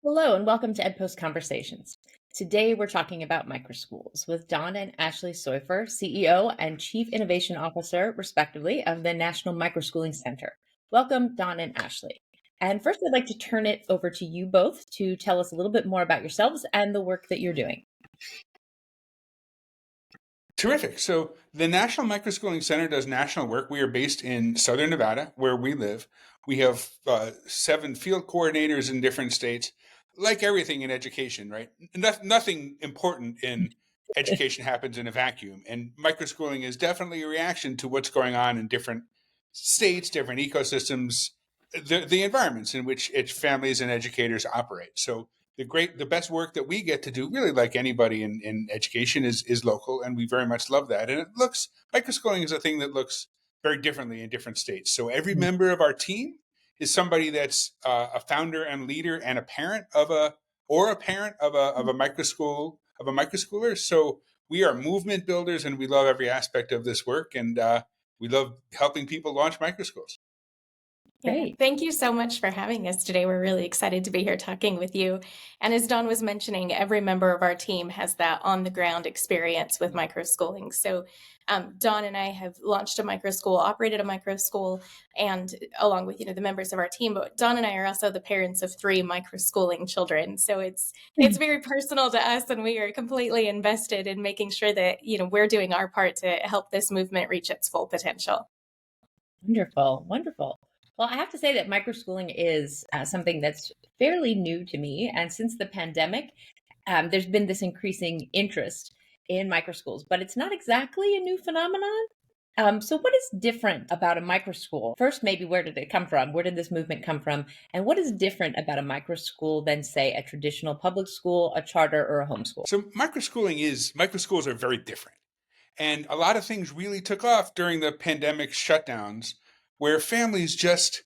Hello and welcome to EdPost Conversations. Today we're talking about microschools with Don and Ashley Seufer, CEO and Chief Innovation Officer, respectively, of the National Microschooling Center. Welcome, Don and Ashley. And first, I'd like to turn it over to you both to tell us a little bit more about yourselves and the work that you're doing. Terrific. So the National Microschooling Center does national work. We are based in Southern Nevada, where we live. We have 7 field coordinators in different states. Like everything in education, right? Nothing important in education happens in a vacuum. And microschooling is definitely a reaction to what's going on in different states, different ecosystems, the environments in which families and educators operate. So the best work that we get to do, really like anybody in education, is local, and we very much love that. And microschooling is a thing that looks very differently in different states. So every member of our team is somebody that's a founder and leader and a parent of a microschool of a microschooler. So we are movement builders, and we love every aspect of this work, and we love helping people launch microschools. Yeah, Great. thank you so much for having us today. We're really excited to be here talking with you. And as Dawn was mentioning, every member of our team has that on the ground experience with microschooling. So Dawn and I have launched a microschool, operated a microschool, and along with the members of our team. But Dawn and I are also the parents of 3 microschooling children. So it's very personal to us, and we are completely invested in making sure that we're doing our part to help this movement reach its full potential. Wonderful, wonderful. Well, I have to say that microschooling is something that's fairly new to me. And since the pandemic, there's been this increasing interest in microschools, but it's not exactly a new phenomenon. So, what is different about a microschool? First, maybe where did it come from? Where did this movement come from? And what is different about a microschool than, say, a traditional public school, a charter, or a homeschool? So microschools are very different. And a lot of things really took off during the pandemic shutdowns, where families just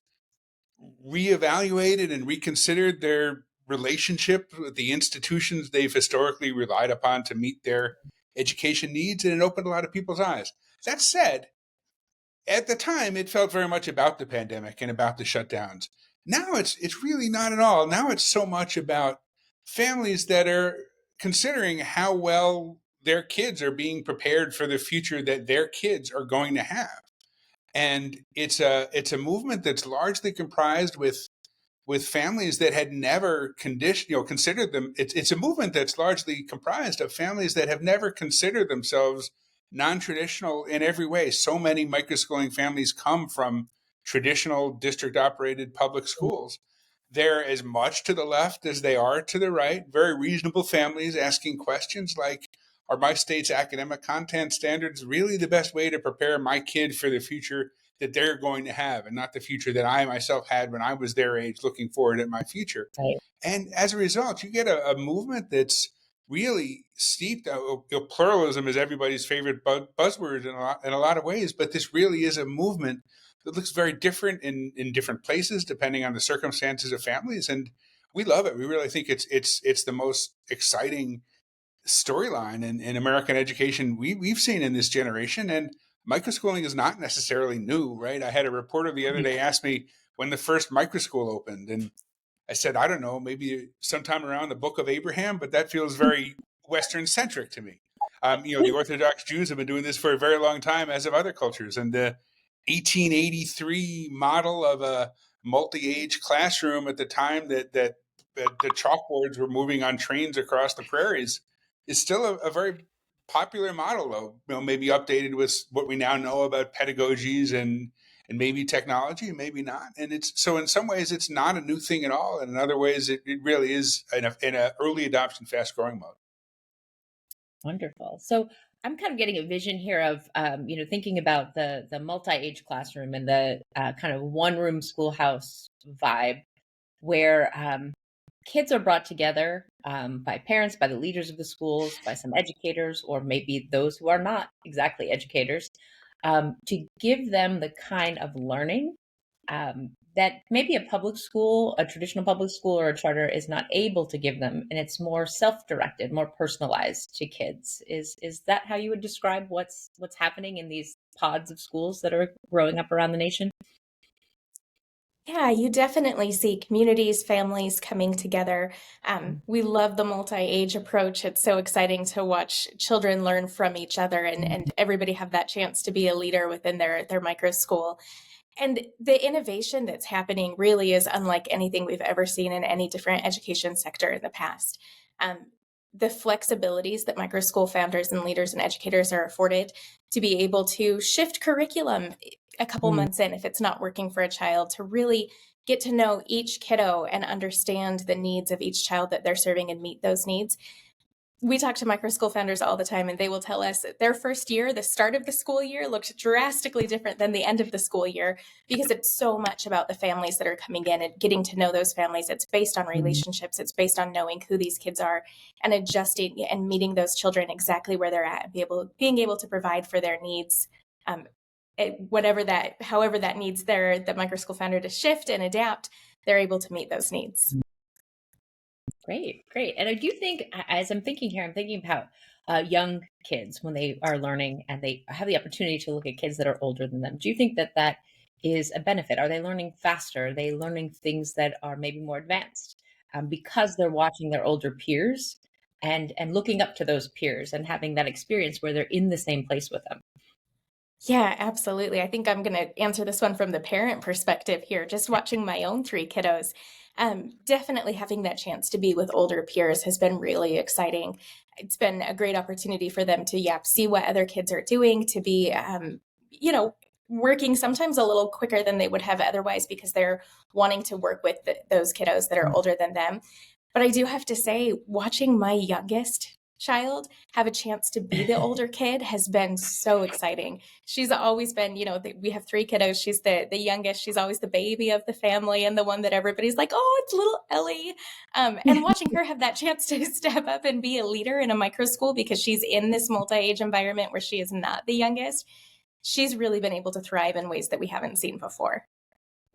reevaluated and reconsidered their relationship with the institutions they've historically relied upon to meet their education needs, and it opened a lot of people's eyes. That said, at the time, it felt very much about the pandemic and about the shutdowns. Now it's really not at all. Now it's so much about families that are considering how well their kids are being prepared for the future that their kids are going to have. And it's a movement that's largely comprised with families that had never considered them. It's a movement that's largely comprised of families that have never considered themselves non-traditional in every way. So many microschooling families come from traditional district operated public schools. They're as much to the left as they are to the right. Very reasonable families asking questions like, are my state's academic content standards really the best way to prepare my kid for the future that they're going to have, and not the future that I myself had when I was their age, looking forward at my future? Right. And as a result, you get a movement that's really steeped. Pluralism is everybody's favorite buzzword in a lot of ways, but this really is a movement that looks very different in different places depending on the circumstances of families, and we love it. We really think it's the most exciting storyline in American education we've seen in this generation. And microschooling is not necessarily new, right? I had a reporter the other day ask me when the first microschool opened, and I said, I don't know, maybe sometime around the Book of Abraham, but that feels very Western centric to me. The Orthodox Jews have been doing this for a very long time, as have other cultures. And the 1883 model of a multi-age classroom at the time that the chalkboards were moving on trains across the prairies is still a very popular model, though maybe updated with what we now know about pedagogies and maybe technology, maybe not. And it's so in some ways it's not a new thing at all, and in other ways it really is in a early adoption, fast growing mode. Wonderful. So I'm kind of getting a vision here of, thinking about the multi-age classroom and the kind of one-room schoolhouse vibe, where kids are brought together by parents, by the leaders of the schools, by some educators, or maybe those who are not exactly educators, to give them the kind of learning that maybe a traditional public school or a charter is not able to give them, and it's more self-directed, more personalized to kids. Is that how you would describe what's happening in these pods of schools that are growing up around the nation? Yeah, you definitely see communities, families coming together. We love the multi-age approach. It's so exciting to watch children learn from each other and everybody have that chance to be a leader within their micro school. And the innovation that's happening really is unlike anything we've ever seen in any different education sector in the past. Um, the flexibilities that micro school founders and leaders and educators are afforded to be able to shift curriculum a couple Mm. months in if it's not working for a child, to really get to know each kiddo and understand the needs of each child that they're serving and meet those needs. We talk to microschool founders all the time, and they will tell us that their first year, the start of the school year, looked drastically different than the end of the school year because it's so much about the families that are coming in and getting to know those families. It's based on relationships, it's based on knowing who these kids are and adjusting and meeting those children exactly where they're at and being able to provide for their needs. However that needs the microschool founder to shift and adapt, they're able to meet those needs. Great, great. And I do think, as I'm thinking here, I'm thinking about young kids when they are learning and they have the opportunity to look at kids that are older than them. Do you think that that is a benefit? Are they learning faster? Are they learning things that are maybe more advanced because they're watching their older peers and looking up to those peers and having that experience where they're in the same place with them? Yeah, absolutely. I think I'm going to answer this one from the parent perspective here. Just watching my own three kiddos, definitely having that chance to be with older peers has been really exciting. It's been a great opportunity for them to, see what other kids are doing, to be, working sometimes a little quicker than they would have otherwise because they're wanting to work with those kiddos that are older than them. But I do have to say, watching my youngest child have a chance to be the older kid has been so exciting. She's always been, we have three kiddos. She's the youngest. She's always the baby of the family and the one that everybody's like, oh, it's little Ellie. And watching her have that chance to step up and be a leader in a micro school because she's in this multi-age environment where she is not the youngest, she's really been able to thrive in ways that we haven't seen before.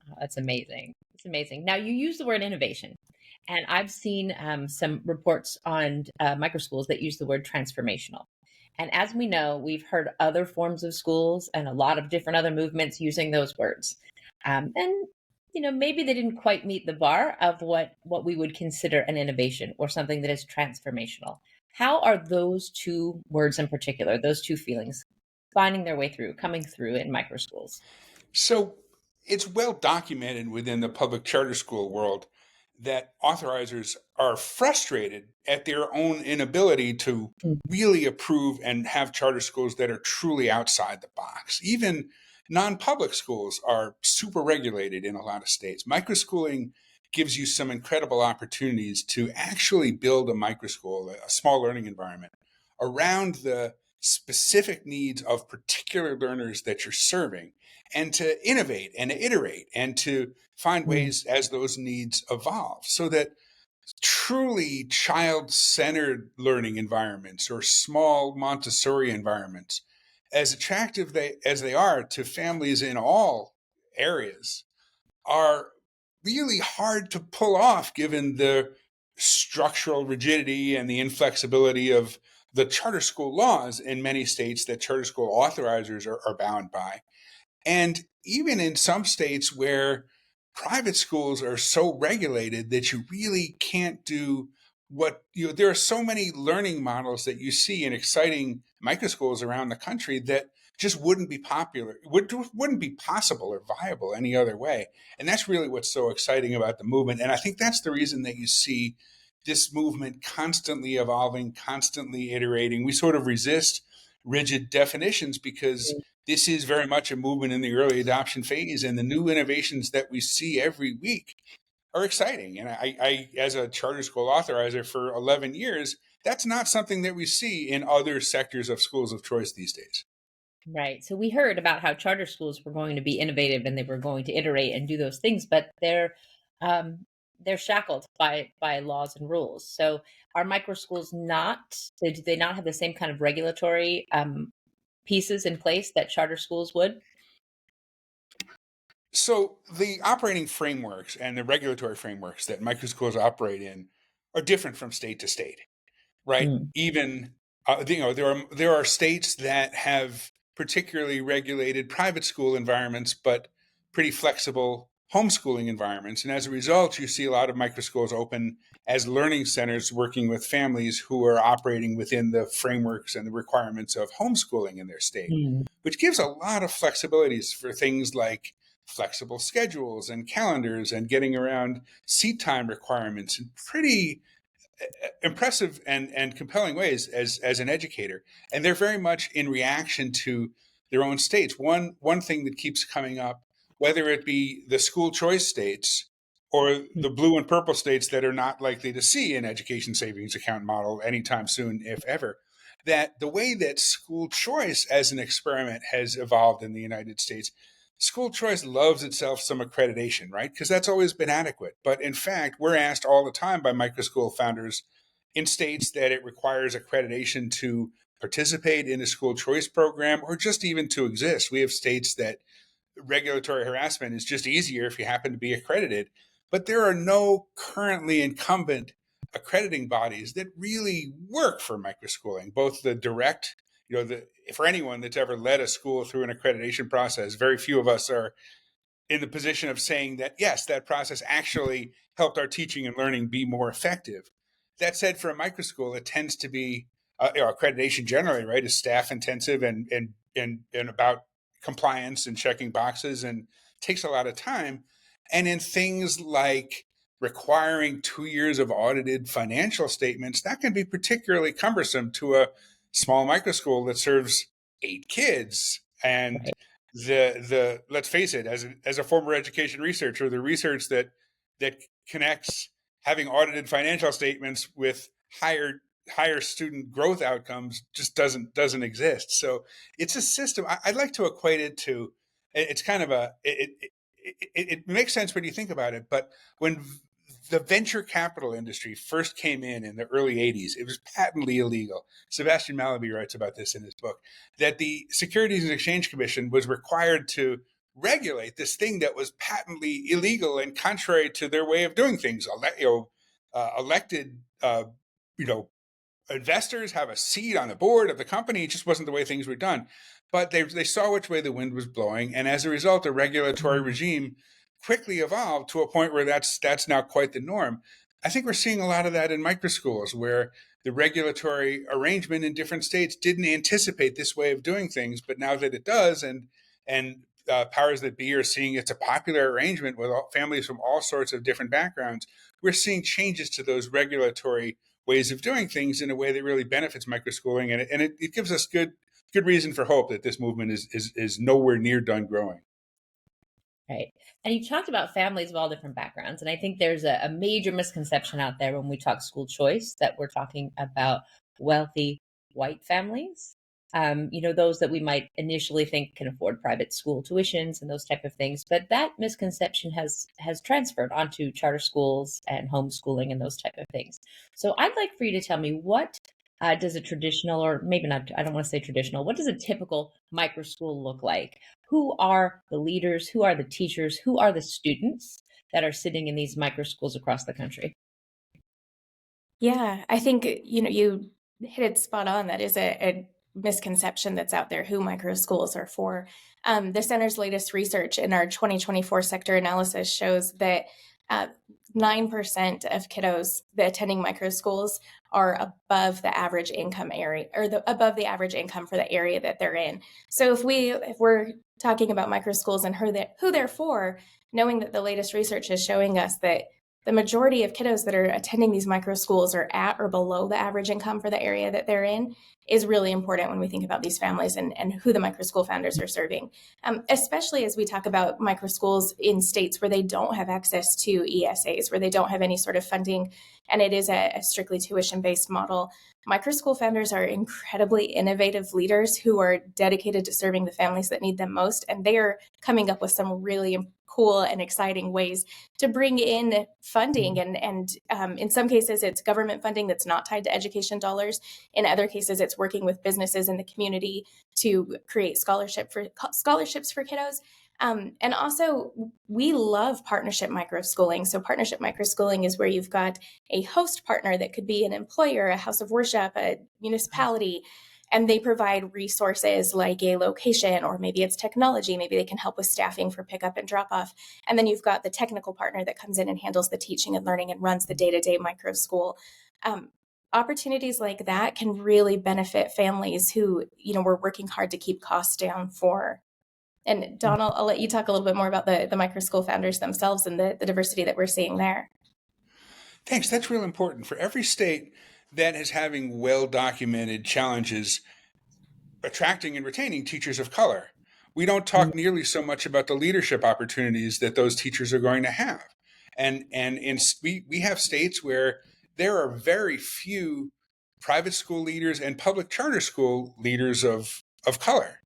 Oh, that's amazing. It's amazing. Now, you use the word innovation, and I've seen some reports on microschools that use the word transformational. And as we know, we've heard other forms of schools and a lot of different other movements using those words. And maybe they didn't quite meet the bar of what we would consider an innovation or something that is transformational. How are those two words in particular, those two feelings, finding their way through, coming through in microschools? So it's well documented within the public charter school world that authorizers are frustrated at their own inability to really approve and have charter schools that are truly outside the box. Even non-public schools are super regulated in a lot of states. Microschooling gives you some incredible opportunities to actually build a microschool, a small learning environment, around the specific needs of particular learners that you're serving, and to innovate and iterate and to find Mm. ways as those needs evolve so that truly child-centered learning environments or small Montessori environments, as attractive as they are to families in all areas, are really hard to pull off given the structural rigidity and the inflexibility of the charter school laws in many states that charter school authorizers are bound by. And even in some states where private schools are so regulated that you really can't do there are so many learning models that you see in exciting microschools around the country that just wouldn't be popular, wouldn't be possible or viable any other way. And that's really what's so exciting about the movement. And I think that's the reason that you see this movement constantly evolving, constantly iterating. We sort of resist rigid definitions because this is very much a movement in the early adoption phase, and the new innovations that we see every week are exciting. And as a charter school authorizer for 11 years, that's not something that we see in other sectors of schools of choice these days. Right. So we heard about how charter schools were going to be innovative and they were going to iterate and do those things, but they're shackled by laws and rules. So are micro schools not? Do they not have the same kind of regulatory pieces in place that charter schools would? So the operating frameworks and the regulatory frameworks that microschools operate in are different from state to state, right? Mm. Even there are states that have particularly regulated private school environments, but pretty flexible homeschooling environments. And as a result, you see a lot of microschools open as learning centers working with families who are operating within the frameworks and the requirements of homeschooling in their state, Mm. which gives a lot of flexibilities for things like flexible schedules and calendars and getting around seat time requirements in pretty impressive and compelling ways as an educator. And they're very much in reaction to their own states. One thing that keeps coming up, whether it be the school choice states or the blue and purple states that are not likely to see an education savings account model anytime soon, if ever, that the way that school choice as an experiment has evolved in the United States, school choice loves itself some accreditation, right? Because that's always been adequate. But in fact, we're asked all the time by microschool founders in states that it requires accreditation to participate in a school choice program or just even to exist. We have states that regulatory harassment is just easier if you happen to be accredited. But there are no currently incumbent accrediting bodies that really work for microschooling, both the direct, for anyone that's ever led a school through an accreditation process, very few of us are in the position of saying that, yes, that process actually helped our teaching and learning be more effective. That said, for a microschool, it tends to be accreditation generally, right, is staff intensive and about compliance and checking boxes and takes a lot of time. And in things like requiring 2 years of audited financial statements, that can be particularly cumbersome to a small microschool that serves 8 kids. And Right. the let's face it, as a former education researcher, the research that connects having audited financial statements with higher student growth outcomes just doesn't exist. So it's a system. I'd like to equate it to, it's kind of it makes sense when you think about it, but when the venture capital industry first came in the early 80s, it was patently illegal. Sebastian Mallaby writes about this in his book, that the Securities and Exchange Commission was required to regulate this thing that was patently illegal and contrary to their way of doing things. Elected, investors have a seat on the board of the company. It just wasn't the way things were done. But they saw which way the wind was blowing, and as a result, the regulatory regime quickly evolved to a point where that's now quite the norm. I think we're seeing a lot of that in microschools, where the regulatory arrangement in different states didn't anticipate this way of doing things, but now that it does, and powers that be are seeing it's a popular arrangement with families from all sorts of different backgrounds, we're seeing changes to those regulatory ways of doing things in a way that really benefits microschooling, and it gives us good reason for hope that this movement is nowhere near done growing. Right. And you talked about families of all different backgrounds. And I think there's a major misconception out there when we talk school choice that we're talking about wealthy white families. Those that we might initially think can afford private school tuitions and those type of things. But that misconception has transferred onto charter schools and homeschooling and those type of things. So I'd like for you to tell me, what does a traditional, or maybe not, I don't want to say traditional, what does a typical microschool look like? Who are the leaders? Who are the teachers? Who are the students that are sitting in these microschools across the country? Yeah, I think, you hit it spot on. That is a misconception that's out there, who microschools are for. The center's latest research in our 2024 sector analysis shows that 9% of kiddos that attending microschools are above the average income area, or above the average income for the area that they're in. So if we're talking about microschools and who they're for, knowing that the latest research is showing us that the majority of kiddos that are attending these microschools are at or below the average income for the area that they're in is really important when we think about these families and who the microschool founders are serving, especially as we talk about microschools in states where they don't have access to ESAs, where they don't have any sort of funding, and it is a strictly tuition-based model. Microschool founders are incredibly innovative leaders who are dedicated to serving the families that need them most, and they are coming up with some really cool and exciting ways to bring in funding. And in some cases, it's government funding that's not tied to education dollars. In other cases, it's working with businesses in the community to create scholarships for kiddos. And also, we love partnership microschooling. So partnership microschooling is where you've got a host partner that could be an employer, a house of worship, a municipality, And they provide resources like a location, or maybe it's technology. Maybe they can help with staffing for pickup and drop off. And then you've got the technical partner that comes in and handles the teaching and learning and runs the day-to-day micro school. Opportunities like that can really benefit families who, were working hard to keep costs down for. And Don, I'll let you talk a little bit more about the micro school founders themselves and the diversity that we're seeing there. Thanks. That's real important. For every state that is having well-documented challenges attracting and retaining teachers of color, we don't talk nearly so much about the leadership opportunities that those teachers are going to have. And we have states where there are very few private school leaders and public charter school leaders of color.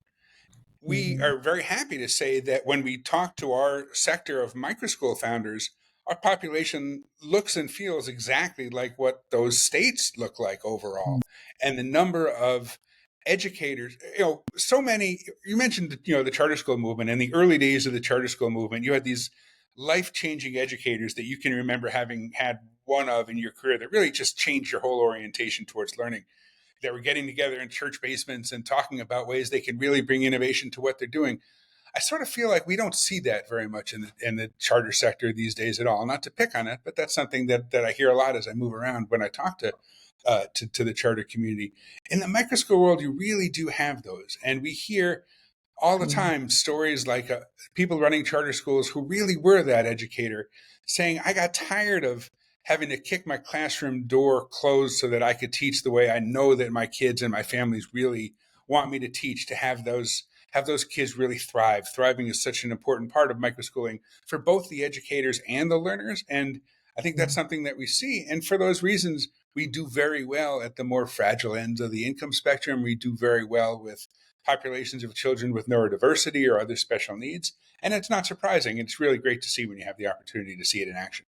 We are very happy to say that when we talk to our sector of microschool founders, our population looks and feels exactly like what those states look like overall. And the number of educators, so many, you mentioned, the charter school movement. In the early days of the charter school movement, you had these life-changing educators that you can remember having had one of in your career that really just changed your whole orientation towards learning. They were getting together in church basements and talking about ways they can really bring innovation to what they're doing. I sort of feel like we don't see that very much in the charter sector these days at all. Not to pick on it, but that's something that I hear a lot as I move around when I talk to the charter community. In the microschool world, you really do have those. And we hear all the time stories like people running charter schools who really were that educator saying, I got tired of having to kick my classroom door closed so that I could teach the way I know that my kids and my families really want me to teach, to have those kids really thrive. Thriving is such an important part of microschooling for both the educators and the learners. And I think that's something that we see. And for those reasons, we do very well at the more fragile ends of the income spectrum. We do very well with populations of children with neurodiversity or other special needs. And it's not surprising. It's really great to see when you have the opportunity to see it in action.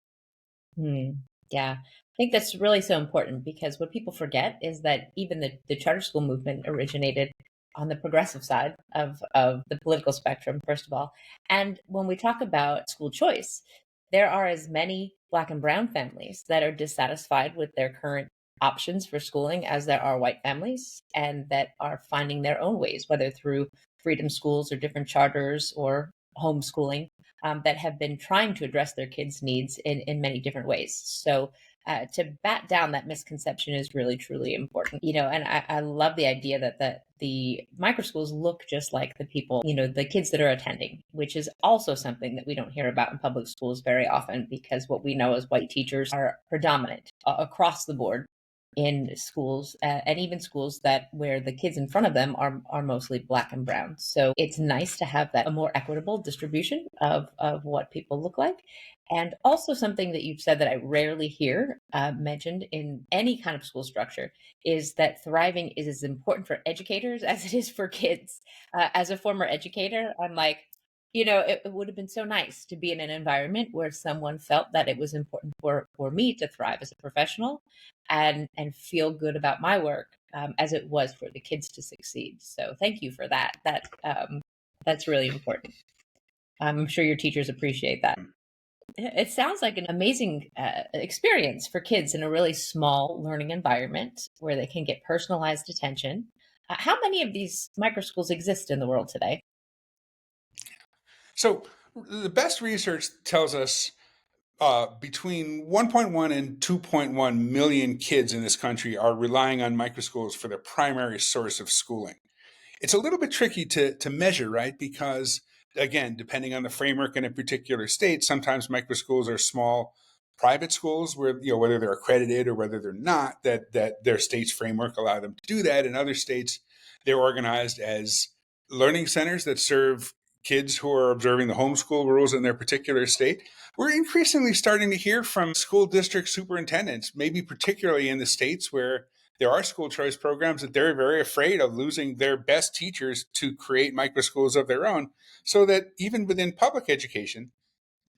Yeah, I think that's really so important, because what people forget is that even the charter school movement originated on the progressive side of the political spectrum, first of all. And when we talk about school choice, there are as many Black and brown families that are dissatisfied with their current options for schooling as there are white families, and that are finding their own ways, whether through freedom schools or different charters or homeschooling, that have been trying to address their kids' needs in many different ways. So to bat down that misconception is really, truly important. And I love the idea that the microschools look just like the people, the kids that are attending, which is also something that we don't hear about in public schools very often, because what we know as white teachers are predominant across the board in schools, and even schools where the kids in front of them are mostly Black and brown. So it's nice to have a more equitable distribution of what people look like. And also something that you've said that I rarely hear mentioned in any kind of school structure is that thriving is as important for educators as it is for kids. As a former educator, I'm like, it would have been so nice to be in an environment where someone felt that it was important for me to thrive as a professional and feel good about my work, as it was for the kids to succeed. So thank you for that. That's really important. I'm sure your teachers appreciate that. It sounds like an amazing experience for kids in a really small learning environment where they can get personalized attention. How many of these microschools exist in the world today? So the best research tells us between 1.1 and 2.1 million kids in this country are relying on microschools for their primary source of schooling. It's a little bit tricky to measure, right? Because again, depending on the framework in a particular state, sometimes microschools are small private schools where, whether they're accredited or whether they're not, that their state's framework allow them to do that. In other states, they're organized as learning centers that serve kids who are observing the homeschool rules in their particular state. We're increasingly starting to hear from school district superintendents, maybe particularly in the states where there are school choice programs, that they're very afraid of losing their best teachers to create microschools of their own, so that even within public education,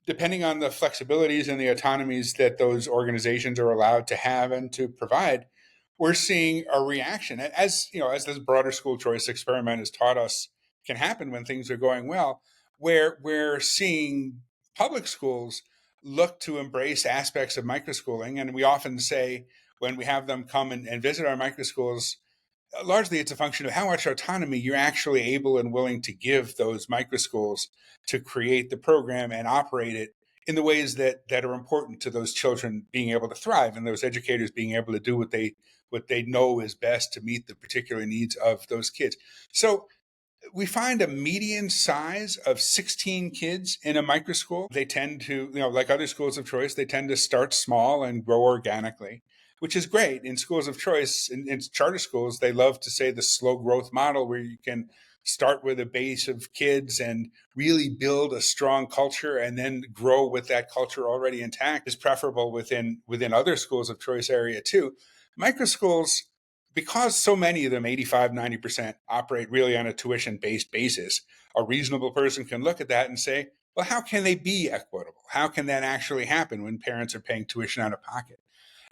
depending on the flexibilities and the autonomies that those organizations are allowed to have and to provide, we're seeing a reaction. As this broader school choice experiment has taught us can happen when things are going well, where we're seeing public schools look to embrace aspects of microschooling. And we often say, when we have them come and visit our microschools, largely it's a function of how much autonomy you're actually able and willing to give those microschools to create the program and operate it in the ways that are important to those children being able to thrive and those educators being able to do what they know is best to meet the particular needs of those kids. So we find a median size of 16 kids in a microschool. They tend to, like other schools of choice, they tend to start small and grow organically, which is great. In schools of choice, in charter schools, they love to say the slow growth model where you can start with a base of kids and really build a strong culture and then grow with that culture already intact is preferable within other schools of choice area too. Microschools, because so many of them, 85, 90%, operate really on a tuition-based basis, a reasonable person can look at that and say, well, how can they be equitable? How can that actually happen when parents are paying tuition out of pocket?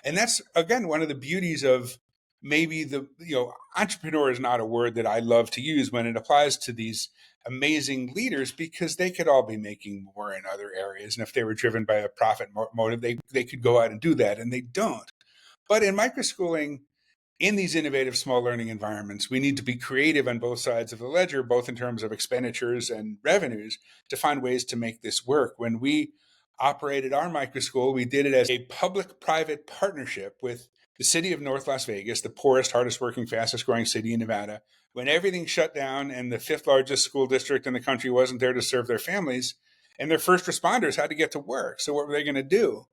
And that's, again, one of the beauties of maybe entrepreneur is not a word that I love to use when it applies to these amazing leaders, because they could all be making more in other areas. And if they were driven by a profit motive, they could go out and do that, and they don't. But in microschooling, in these innovative small learning environments, we need to be creative on both sides of the ledger, both in terms of expenditures and revenues, to find ways to make this work. When we operated our microschool, we did it as a public-private partnership with the city of North Las Vegas, the poorest, hardest working, fastest growing city in Nevada. When everything shut down and the fifth largest school district in the country wasn't there to serve their families, and their first responders had to get to work. So what were they going to do?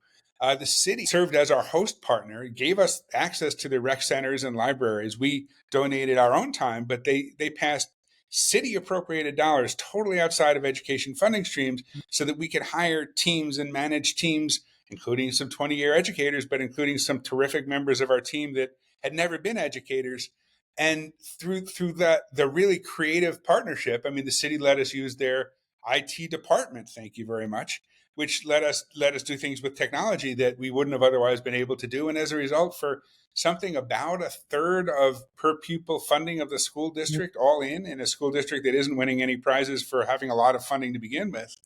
The city served as our host partner, gave us access to the rec centers and libraries. We donated our own time, but they passed city appropriated dollars totally outside of education funding streams so that we could hire teams and manage teams, including some 20-year educators, but including some terrific members of our team that had never been educators. And through that, the really creative partnership, I mean, the city let us use their IT department, thank you very much, which let us do things with technology that we wouldn't have otherwise been able to do. And as a result, for something about a third of per pupil funding of the school district, all in a school district that isn't winning any prizes for having a lot of funding to begin with,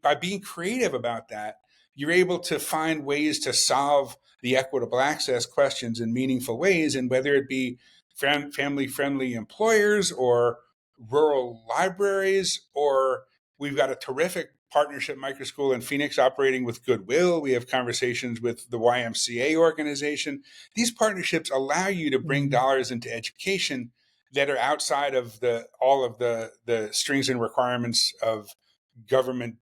by being creative about that, you're able to find ways to solve the equitable access questions in meaningful ways. And whether it be family-friendly employers or rural libraries, or we've got a terrific partnership microschool in Phoenix operating with Goodwill. We have conversations with the YMCA organization. These partnerships allow you to bring dollars into education that are outside of all of the strings and requirements of government,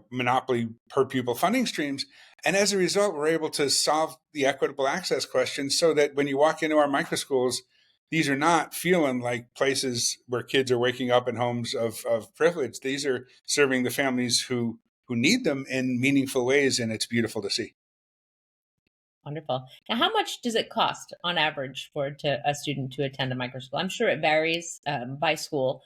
monopoly per pupil funding streams. And as a result, we're able to solve the equitable access question so that when you walk into our microschools, these are not feeling like places where kids are waking up in homes of privilege. These are serving the families who need them in meaningful ways, and it's beautiful to see. Wonderful. Now, how much does it cost on average for a student to attend a microschool? I'm sure it varies by school,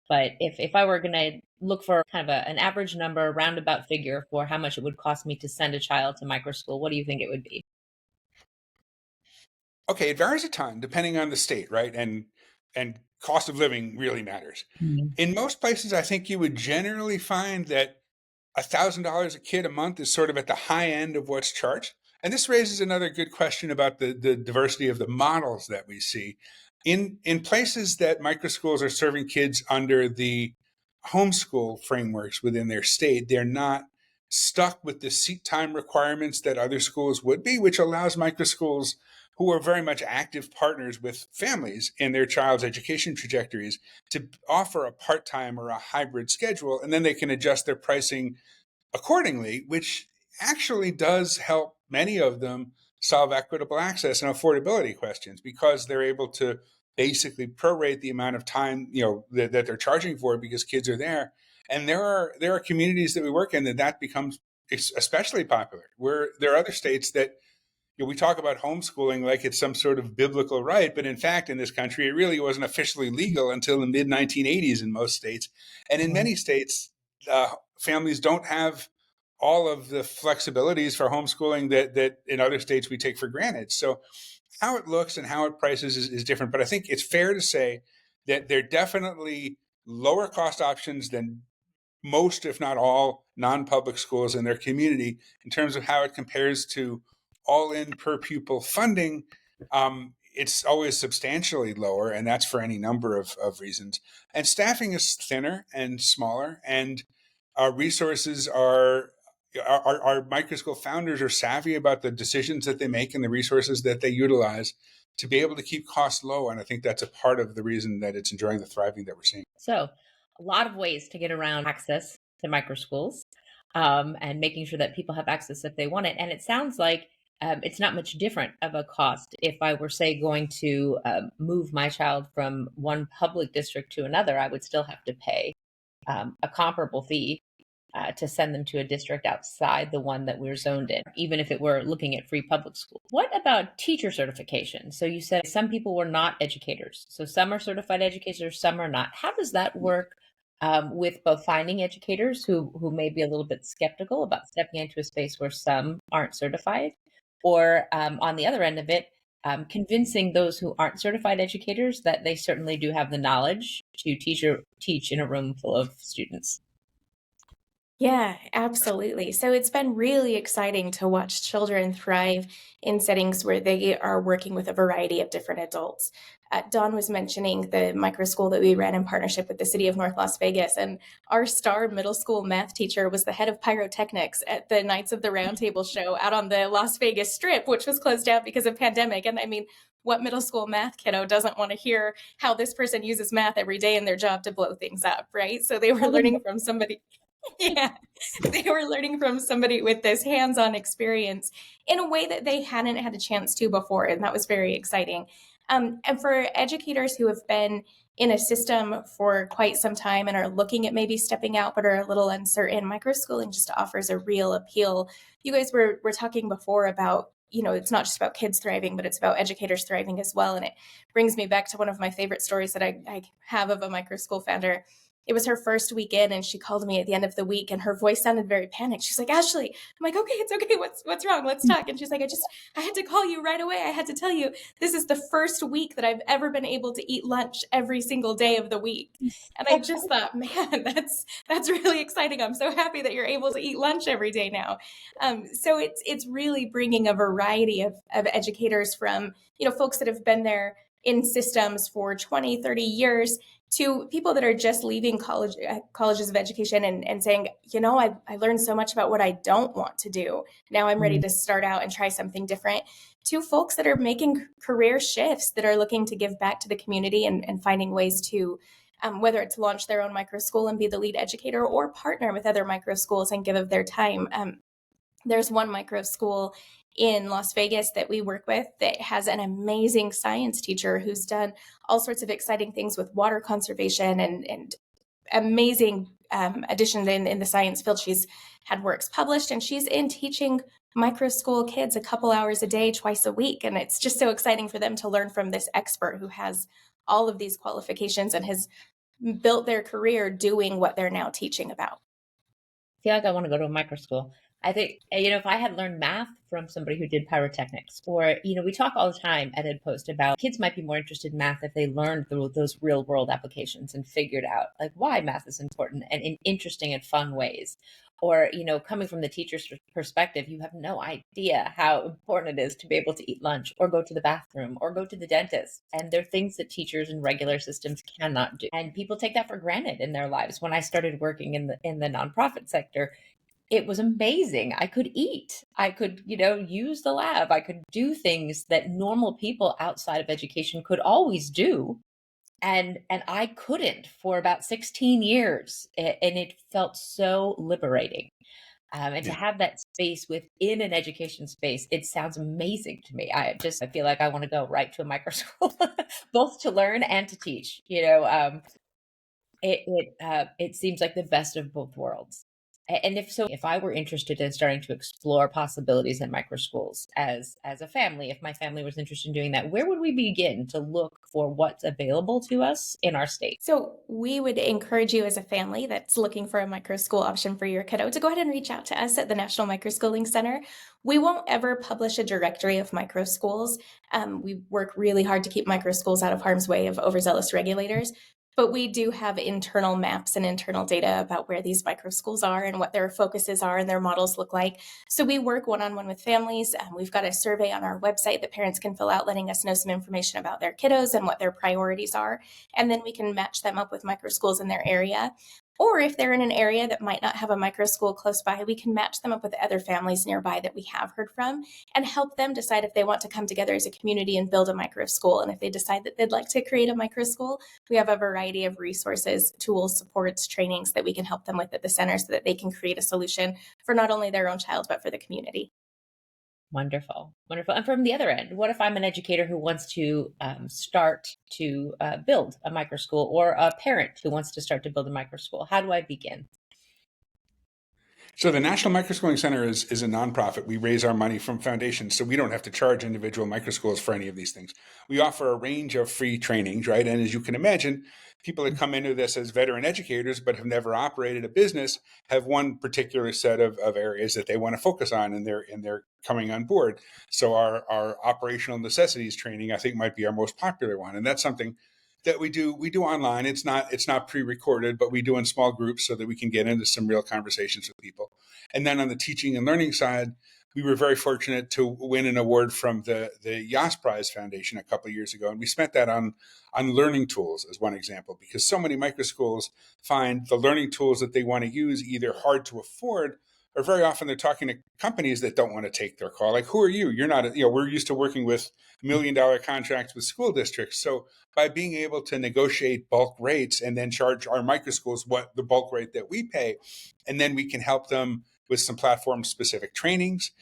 but if I were going to look for kind of an average number, roundabout figure for how much it would cost me to send a child to microschool, what do you think it would be? Okay, it varies a ton depending on the state, right? And cost of living really matters. Mm-hmm. In most places, I think you would generally find that $1,000 a kid a month is sort of at the high end of what's charged. And this raises another good question about the diversity of the models that we see. In places that microschools are serving kids under the homeschool frameworks within their state, they're not stuck with the seat time requirements that other schools would be, which allows microschools who are very much active partners with families in their child's education trajectories to offer a part-time or a hybrid schedule, and then they can adjust their pricing accordingly, which actually does help many of them solve equitable access and affordability questions, because they're able to basically prorate the amount of time that they're charging for because kids are there. And there are communities that we work in that becomes especially popular, where there are other states that we talk about homeschooling like it's some sort of biblical right, but in fact, in this country, it really wasn't officially legal until the mid 1980s in most states. And in many states, families don't have all of the flexibilities for homeschooling that in other states we take for granted. So how it looks and how it prices is different. But I think it's fair to say that they're definitely lower cost options than most, if not all, non-public schools in their community in terms of how it compares to all-in per pupil funding. it's always substantially lower, and that's for any number of reasons. And staffing is thinner and smaller, and our resources are our microschool founders are savvy about the decisions that they make and the resources that they utilize to be able to keep costs low. And I think that's a part of the reason that it's enjoying the thriving that we're seeing. So a lot of ways to get around access to microschools, and making sure that people have access if they want it. And it sounds like it's not much different of a cost. If I were, say, going to move my child from one public district to another, I would still have to pay a comparable fee to send them to a district outside the one that we're zoned in, even if it were looking at free public school. What about teacher certification? So you said some people were not educators. So some are certified educators, some are not. How does that work with both finding educators who may be a little bit skeptical about stepping into a space where some aren't certified, or on the other end of it, convincing those who aren't certified educators that they certainly do have the knowledge to teach in a room full of students? Yeah, absolutely. So it's been really exciting to watch children thrive in settings where they are working with a variety of different adults. Dawn was mentioning the microschool that we ran in partnership with the city of North Las Vegas, and our star middle school math teacher was the head of pyrotechnics at the Knights of the Round Table show out on the Las Vegas Strip, which was closed down because of pandemic. And I mean, what middle school math kiddo doesn't want to hear how this person uses math every day in their job to blow things up, right? So they were learning from somebody. Yeah, they were learning from somebody with this hands-on experience in a way that they hadn't had a chance to before, and that was very exciting. And for educators who have been in a system for quite some time and are looking at maybe stepping out but are a little uncertain, microschooling just offers a real appeal. You guys were talking before about, it's not just about kids thriving, but it's about educators thriving as well. And it brings me back to one of my favorite stories that I have of a microschool founder. It was her first weekend, and she called me at the end of the week, and her voice sounded very panicked. She's like, Ashley, I'm like, okay, it's okay. What's wrong? Let's talk. And she's like, I had to call you right away. I had to tell you, this is the first week that I've ever been able to eat lunch every single day of the week. And I just thought, man, that's really exciting. I'm so happy that you're able to eat lunch every day now. So it's really bringing a variety of educators from, folks that have been there in systems for 20, 30 years to people that are just leaving colleges of education and saying, I learned so much about what I don't want to do. Now I'm ready to start out and try something different. To folks that are making career shifts, that are looking to give back to the community and finding ways to, whether it's launch their own microschool and be the lead educator, or partner with other microschools and give of their time. There's one microschool in Las Vegas that we work with that has an amazing science teacher who's done all sorts of exciting things with water conservation and amazing additions in the science field. She's had works published, and she's in teaching microschool kids a couple hours a day, twice a week. And it's just so exciting for them to learn from this expert who has all of these qualifications and has built their career doing what they're now teaching about. I feel like I want to go to a microschool. I think, if I had learned math from somebody who did pyrotechnics, or, we talk all the time at EdPost about kids might be more interested in math if they learned those real world applications and figured out like why math is important and in interesting and fun ways. Or, coming from the teacher's perspective, you have no idea how important it is to be able to eat lunch or go to the bathroom or go to the dentist. And there are things that teachers in regular systems cannot do. And people take that for granted in their lives. When I started working in the nonprofit sector, it was amazing. I could eat. I could, use the lab. I could do things that normal people outside of education could always do. And I couldn't for about 16 years. And it felt so liberating. And to have that space within an education space, it sounds amazing to me. I feel like I want to go right to a microschool, both to learn and to teach. It seems like the best of both worlds. And if I were interested in starting to explore possibilities in microschools as a family, if my family was interested in doing that, where would we begin to look for what's available to us in our state? So we would encourage you as a family that's looking for a microschool option for your kiddo to go ahead and reach out to us at the National Microschooling Center. We won't ever publish a directory of microschools. We work really hard to keep microschools out of harm's way of overzealous regulators. But we do have internal maps and internal data about where these microschools are and what their focuses are and their models look like. So we work one-on-one with families. We've got a survey on our website that parents can fill out, letting us know some information about their kiddos and what their priorities are. And then we can match them up with microschools in their area. Or if they're in an area that might not have a microschool close by, we can match them up with other families nearby that we have heard from and help them decide if they want to come together as a community and build a microschool. And if they decide that they'd like to create a microschool, we have a variety of resources, tools, supports, trainings that we can help them with at the center so that they can create a solution for not only their own child, but for the community. Wonderful. Wonderful. And from the other end, what if I'm an educator who wants to start to build a microschool, or a parent who wants to start to build a microschool? How do I begin? So the National Microschooling Center is a nonprofit. We raise our money from foundations, so we don't have to charge individual microschools for any of these things. We offer a range of free trainings, right? And as you can imagine, people that come into this as veteran educators but have never operated a business have one particular set of areas that they want to focus on, and they're coming on board. So our operational necessities training, I think, might be our most popular one, and that's something that we do online. It's not pre-recorded, but we do in small groups so that we can get into some real conversations with people. And then on the teaching and learning side, we were very fortunate to win an award from the Yas Prize Foundation a couple of years ago, and we spent that on learning tools as one example, because so many microschools find the learning tools that they want to use either hard to afford, or very often they're talking to companies that don't want to take their call. Like, who are you? You're not, we're used to working with $1 million contracts with school districts. So by being able to negotiate bulk rates and then charge our microschools what the bulk rate that we pay, and then we can help them with some platform specific trainings.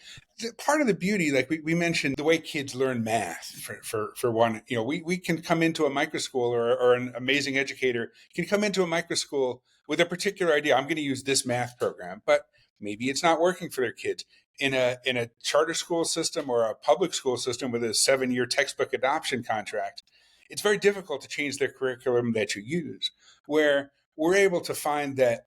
Part of the beauty, like we mentioned, the way kids learn math for one, we can come into a microschool, or an amazing educator can come into a microschool with a particular idea. I'm going to use this math program, but maybe it's not working for their kids. In a charter school system or a public school system with a 7-year textbook adoption contract, it's very difficult to change their curriculum that you use. Where we're able to find that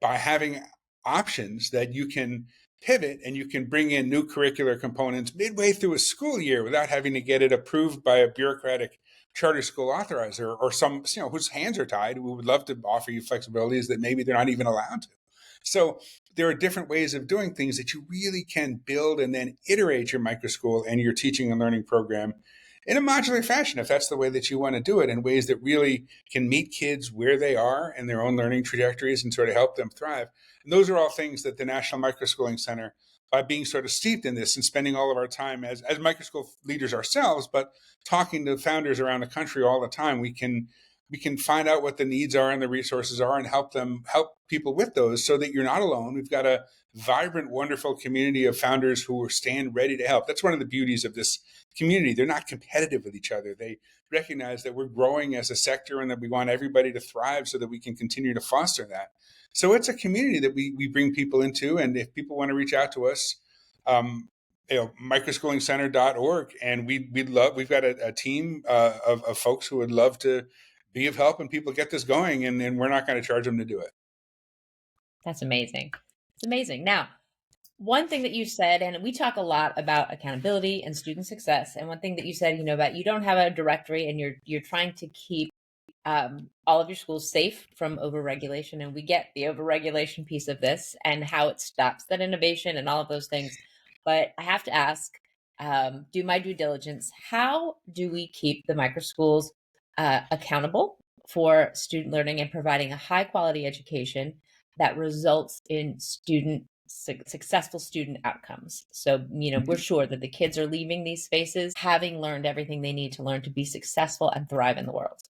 by having options that you can pivot and you can bring in new curricular components midway through a school year without having to get it approved by a bureaucratic charter school authorizer, or some whose hands are tied, who would love to offer you flexibilities that maybe they're not even allowed to. So there are different ways of doing things that you really can build and then iterate your microschool and your teaching and learning program in a modular fashion, if that's the way that you want to do it, in ways that really can meet kids where they are and their own learning trajectories and sort of help them thrive. And those are all things that the National Microschooling Center, by being sort of steeped in this and spending all of our time as microschool leaders ourselves, but talking to founders around the country all the time, we can find out what the needs are and the resources are and help people with those, so that you're not alone. We've got a vibrant, wonderful community of founders who stand ready to help. That's one of the beauties of this community. They're not competitive with each other. They recognize that we're growing as a sector and that we want everybody to thrive so that we can continue to foster that. So it's a community that we bring people into. And if people want to reach out to us, microschoolingcenter.org, and we've got a team of folks who would love to be of help and people get this going, and we're not going to charge them to do it. That's amazing. It's amazing. Now, one thing that you said, and we talk a lot about accountability and student success, and one thing that you said, about you don't have a directory and you're trying to keep all of your schools safe from overregulation, and we get the overregulation piece of this and how it stops that innovation and all of those things. But I have to ask, do my due diligence. How do we keep the microschools accountable for student learning and providing a high quality education that results in successful student outcomes? So, we're sure that the kids are leaving these spaces having learned everything they need to learn to be successful and thrive in the world.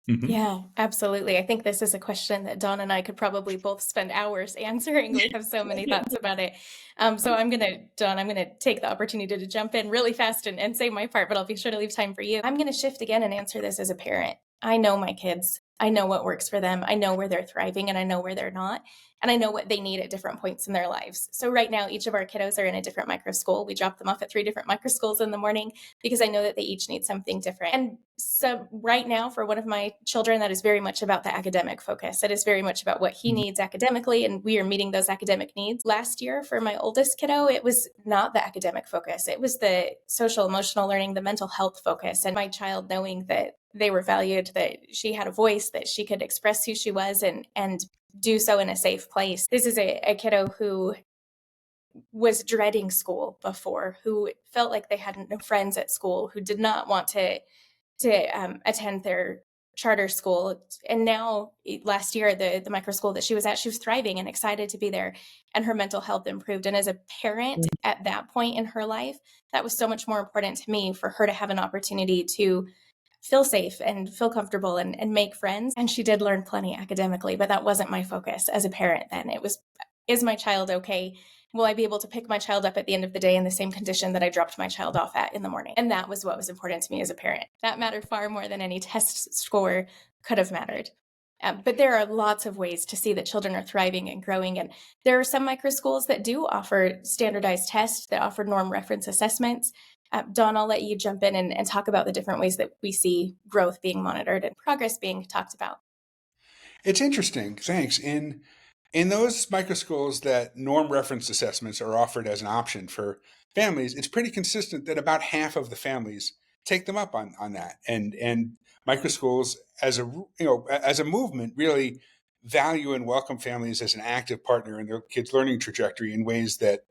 Mm-hmm. Yeah, absolutely. I think this is a question that Dawn and I could probably both spend hours answering. We have so many thoughts about it. So I'm going to take the opportunity to jump in really fast and say my part, but I'll be sure to leave time for you. I'm going to shift again and answer this as a parent. I know my kids. I know what works for them. I know where they're thriving and I know where they're not. and I know what they need at different points in their lives. So right now, each of our kiddos are in a different microschool. We drop them off at 3 different microschools in the morning because I know that they each need something different. And so right now, for one of my children, that is very much about the academic focus. It is very much about what he needs academically, and we are meeting those academic needs. Last year, for my oldest kiddo, it was not the academic focus. It was the social emotional learning, the mental health focus, and my child knowing that they were valued, that she had a voice, that she could express who she was and do so in a safe place. This is a kiddo who was dreading school before, who felt like they had no friends at school, who did not want to attend their charter school. And now last year, the microschool that she was at, she was thriving and excited to be there, and her mental health improved. And as a parent at that point in her life, that was so much more important to me, for her to have an opportunity to feel safe and feel comfortable and make friends. And she did learn plenty academically, but that wasn't my focus as a parent then. It was, is my child okay? Will I be able to pick my child up at the end of the day in the same condition that I dropped my child off at in the morning? And that was what was important to me as a parent. That mattered far more than any test score could have mattered. But there are lots of ways to see that children are thriving and growing. And there are some microschools that do offer standardized tests, that offer norm reference assessments. Dawn, I'll let you jump in and talk about the different ways that we see growth being monitored and progress being talked about. It's interesting. Thanks. In those microschools that norm reference assessments are offered as an option for families, it's pretty consistent that about half of the families take them up on that. And microschools as a movement really value and welcome families as an active partner in their kids' learning trajectory in ways that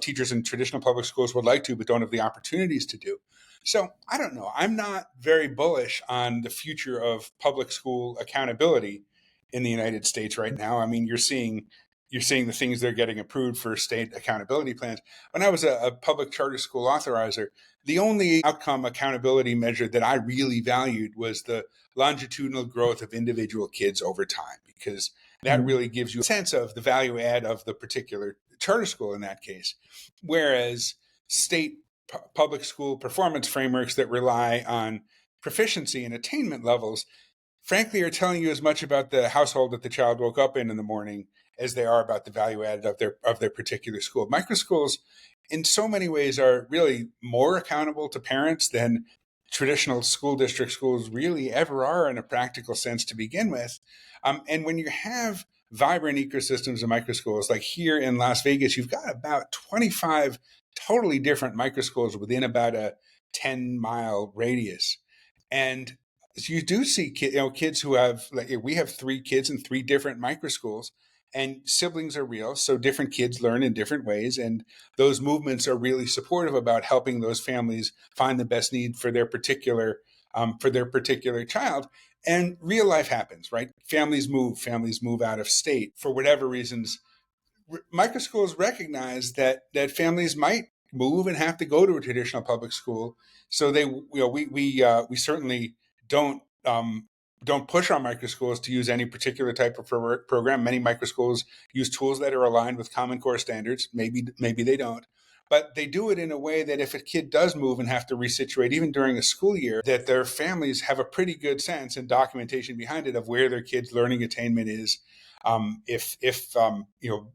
teachers in traditional public schools would like to, but don't have the opportunities to do. So I don't know. I'm not very bullish on the future of public school accountability in the United States right now. I mean, you're seeing the things they're getting approved for state accountability plans. When I was a public charter school authorizer, the only outcome accountability measure that I really valued was the longitudinal growth of individual kids over time, because that really gives you a sense of the value add of the particular charter school in that case. Whereas state public school performance frameworks that rely on proficiency and attainment levels, frankly, are telling you as much about the household that the child woke up in the morning as they are about the value added of their particular school. Microschools, in so many ways, are really more accountable to parents than traditional school district schools really ever are in a practical sense to begin with. And when you have vibrant ecosystems of microschools, like here in Las Vegas, you've got about 25 totally different microschools within about a 10-mile radius. And you do see kids who have, like, we have 3 kids in 3 different microschools, and siblings are real. So different kids learn in different ways. And those movements are really supportive about helping those families find the best need for their particular child. And real life happens, right? Families move out of state for whatever reasons. Microschools recognize that families might move and have to go to a traditional public school. So we certainly don't push our microschools to use any particular type of program. Many microschools use tools that are aligned with Common Core standards. Maybe they don't. But they do it in a way that if a kid does move and have to resituate, even during a school year, that their families have a pretty good sense and documentation behind it of where their kids' learning attainment is,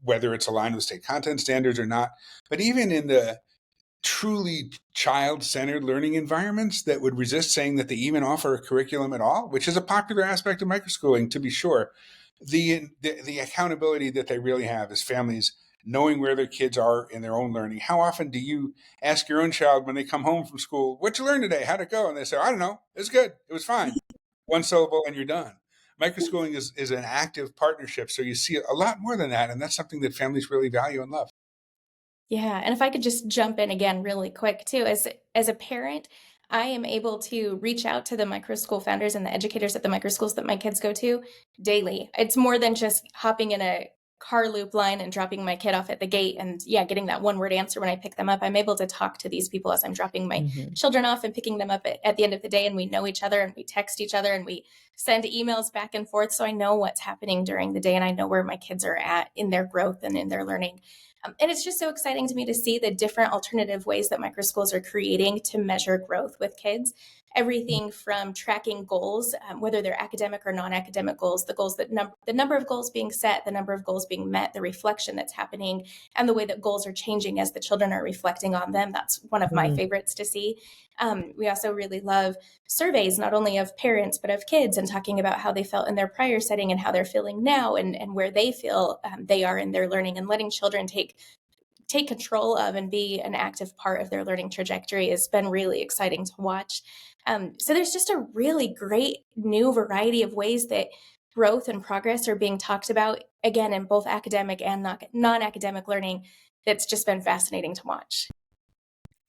whether it's aligned with state content standards or not. But even in the truly child-centered learning environments that would resist saying that they even offer a curriculum at all, which is a popular aspect of microschooling, to be sure, the accountability that they really have is families knowing where their kids are in their own learning. How often do you ask your own child when they come home from school, "What'd you learn today? How'd it go?" And they say, "I don't know. It's good. It was fine." One syllable and you're done. Microschooling is an active partnership. So you see a lot more than that. And that's something that families really value and love. Yeah, and if I could just jump in again really quick too, as a parent, I am able to reach out to the microschool founders and the educators at the microschools that my kids go to daily. It's more than just hopping in a car loop line and dropping my kid off at the gate and getting that one word answer when I pick them up. I'm able to talk to these people as I'm dropping my children off and picking them up at the end of the day, and we know each other and we text each other and we send emails back and forth. So I know what's happening during the day and I know where my kids are at in their growth and in their learning. And it's just so exciting to me to see the different alternative ways that microschools are creating to measure growth with kids. Everything from tracking goals, whether they're academic or non-academic goals, the number of goals being set, the number of goals being met, the reflection that's happening, and the way that goals are changing as the children are reflecting on them. That's one of my favorites to see. We also really love surveys, not only of parents, but of kids, and talking about how they felt in their prior setting and how they're feeling now, and where they feel they are in their learning, and letting children take control of and be an active part of their learning trajectory has been really exciting to watch. So there's just a really great new variety of ways that growth and progress are being talked about, again, in both academic and non-academic learning. That's just been fascinating to watch.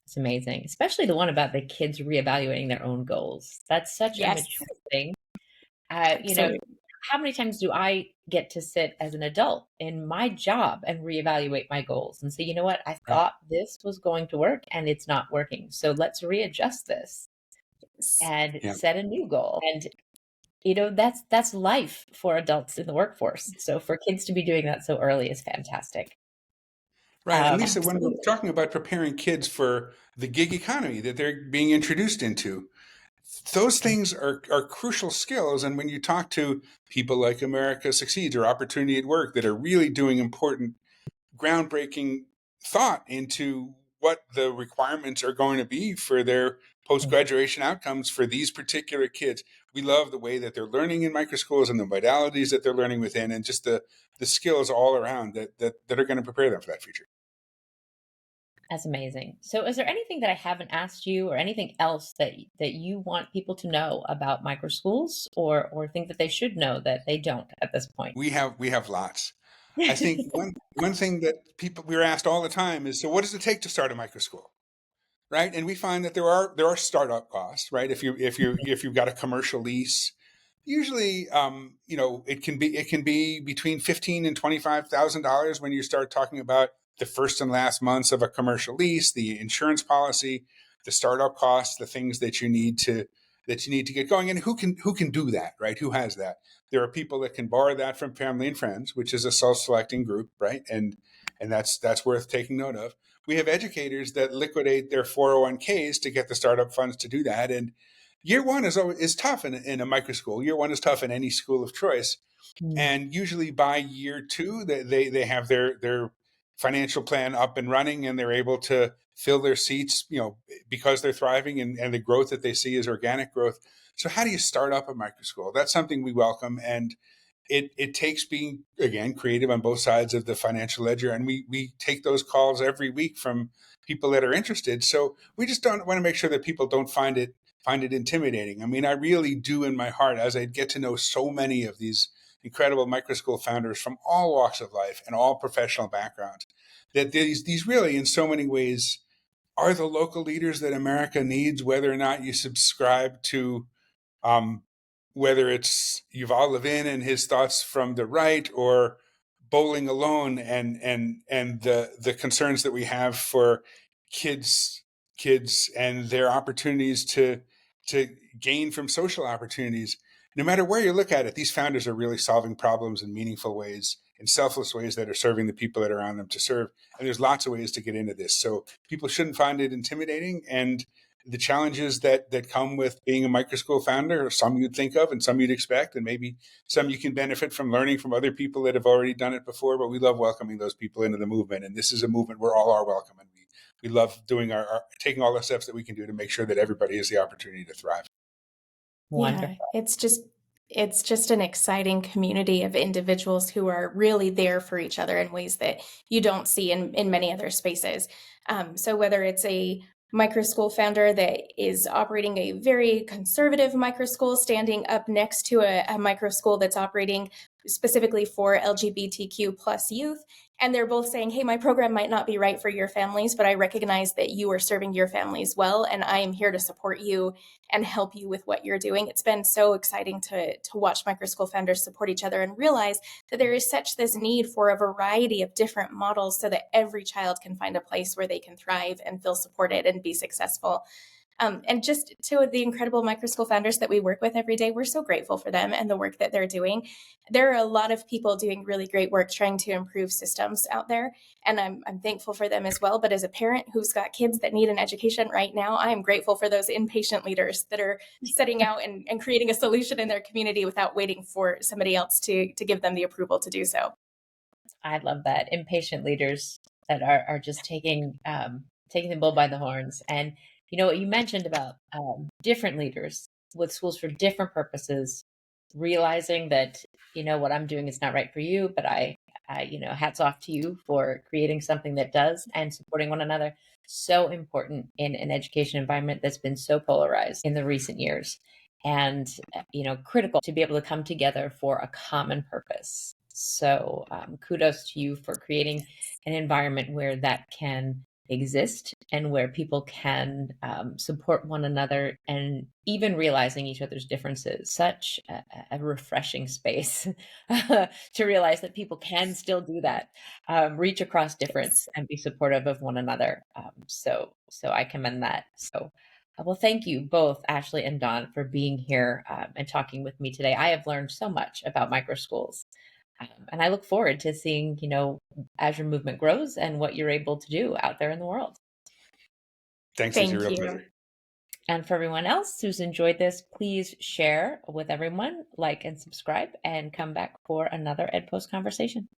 It's amazing, especially the one about the kids reevaluating their own goals. That's such a mature thing. How many times do I get to sit as an adult in my job and reevaluate my goals and say, you know what, I thought this was going to work and it's not working. So let's readjust this and set a new goal. And that's life for adults in the workforce. So for kids to be doing that so early is fantastic. Right. And Lisa, when we're talking about preparing kids for the gig economy that they're being introduced into, those things are crucial skills. And when you talk to people like America Succeeds or Opportunity at Work that are really doing important, groundbreaking thought into what the requirements are going to be for their post-graduation outcomes for these particular kids, we love the way that they're learning in microschools and the modalities that they're learning within, and just the skills all around that are going to prepare them for that future. That's amazing. So is there anything that I haven't asked you or anything else that you want people to know about microschools or think that they should know that they don't at this point? We have lots. I think one thing that we're asked all the time is, so what does it take to start a microschool? Right? And we find that there are startup costs, right? If you've got a commercial lease, usually it can be between $15,000 and $25,000 when you start talking about the first and last months of a commercial lease, the insurance policy, the startup costs, the things that you need to get going. And who can do that, right? Who has that? There are people that can borrow that from family and friends, which is a self-selecting group, right? And that's worth taking note of. We have educators that liquidate their 401ks to get the startup funds to do that. And year one is tough in a microschool. Year one is tough in any school of choice. And usually by year two, they have their financial plan up and running, and they're able to fill their seats, because they're thriving, and the growth that they see is organic growth. So how do you start up a microschool? That's something we welcome. And it takes being, again, creative on both sides of the financial ledger. And we take those calls every week from people that are interested. So we just don't want to make sure that people don't find it intimidating. I mean, I really do in my heart, as I get to know so many of these incredible microschool founders from all walks of life and all professional backgrounds, that these really, in so many ways, are the local leaders that America needs, whether or not you subscribe to whether it's Yuval Levin and his thoughts from the right, or Bowling Alone and the concerns that we have for kids and their opportunities to gain from social opportunities. No matter where you look at it, these founders are really solving problems in meaningful ways, in selfless ways that are serving the people that are around them to serve. And there's lots of ways to get into this. So people shouldn't find it intimidating. And the challenges that come with being a microschool founder are some you'd think of and some you'd expect, and maybe some you can benefit from learning from other people that have already done it before. But we love welcoming those people into the movement. And this is a movement where all are welcome. And we love doing taking all the steps that we can do to make sure that everybody has the opportunity to thrive. Wonderful. Yeah, it's just an exciting community of individuals who are really there for each other in ways that you don't see in many other spaces. So whether it's a microschool founder that is operating a very conservative microschool standing up next to a microschool that's operating specifically for LGBTQ plus youth, and they're both saying, hey, my program might not be right for your families, but I recognize that you are serving your families well, and I am here to support you and help you with what you're doing. It's been so exciting to watch microschool founders support each other and realize that there is such this need for a variety of different models so that every child can find a place where they can thrive and feel supported and be successful. And just to the incredible microschool founders that we work with every day, we're so grateful for them and the work that they're doing. There are a lot of people doing really great work trying to improve systems out there, and I'm thankful for them as well. But as a parent who's got kids that need an education right now, I am grateful for those impatient leaders that are setting out and creating a solution in their community without waiting for somebody else to give them the approval to do so. I love that. Impatient leaders that are just taking the bull by the horns. And you know what you mentioned about different leaders with schools for different purposes, realizing that, you know, what I'm doing is not right for you, but you know, hats off to you for creating something that does and supporting one another. So important in an education environment that's been so polarized in the recent years. And, you know, critical to be able to come together for a common purpose. So kudos to you for creating an environment where that can exist and where people can support one another and even realizing each other's differences. Such a refreshing space to realize that people can still do that, reach across difference and be supportive of one another. So I commend that. So well, thank you both, Ashley and Dawn, for being here and talking with me today. I have learned so much about microschools. And I look forward to seeing, you know, as your movement grows and what you're able to do out there in the world. Thanks, it's a real you. pleasure. And for everyone else who's enjoyed this, please share with everyone, like and subscribe, and come back for another EdPost conversation.